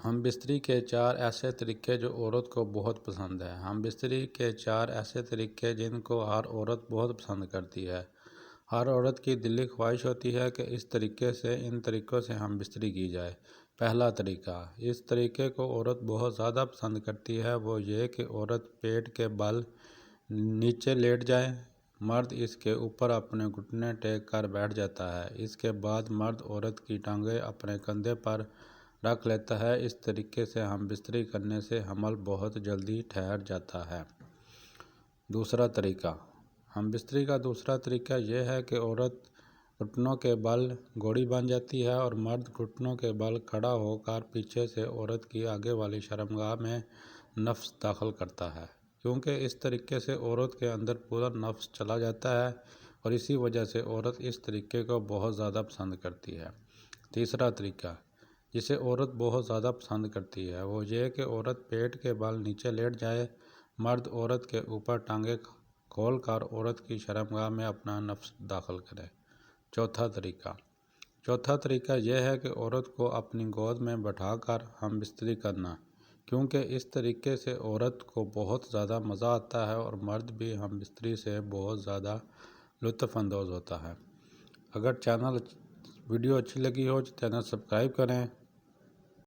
ہم بستری کے 4 ایسے طریقے جو عورت کو بہت پسند ہے۔ ہم بستری کے 4 ایسے طریقے جن کو ہر عورت بہت پسند کرتی ہے۔ ہر عورت کی دلی خواہش ہوتی ہے کہ ان طریقوں سے ہم بستری کی جائے۔ پہلا طریقہ، اس طریقے کو عورت بہت زیادہ پسند کرتی ہے، وہ یہ کہ عورت پیٹ کے بل نیچے لیٹ جائے، مرد اس کے اوپر اپنے گھٹنے ٹیک کر بیٹھ جاتا ہے۔ اس کے بعد مرد عورت کی ٹانگیں اپنے کندھے پر رکھ لیتا ہے۔ اس طریقے سے ہم بستری کرنے سے حمل بہت جلدی ٹھہر جاتا ہے۔ دوسرا طریقہ، ہم بستری کا دوسرا طریقہ یہ ہے کہ عورت گھٹنوں کے بل گھوڑی بن جاتی ہے اور مرد گھٹنوں کے بل کھڑا ہو کر پیچھے سے عورت کی آگے والی شرمگاہ میں نفس داخل کرتا ہے، کیونکہ اس طریقے سے عورت کے اندر پورا نفس چلا جاتا ہے اور اسی وجہ سے عورت اس طریقے کو بہت زیادہ پسند کرتی ہے۔ تیسرا طریقہ جسے عورت بہت زیادہ پسند کرتی ہے وہ یہ کہ عورت پیٹ کے بل نیچے لیٹ جائے، مرد عورت کے اوپر ٹانگیں کھول کر عورت کی شرمگاہ میں اپنا نفس داخل کرے۔ چوتھا طریقہ یہ ہے کہ عورت کو اپنی گود میں بٹھا کر ہم بستری کرنا، کیونکہ اس طریقے سے عورت کو بہت زیادہ مزہ آتا ہے اور مرد بھی ہم بستری سے بہت زیادہ لطف اندوز ہوتا ہے۔ اگر ویڈیو اچھی لگی ہو تو چینل سبسکرائب کریں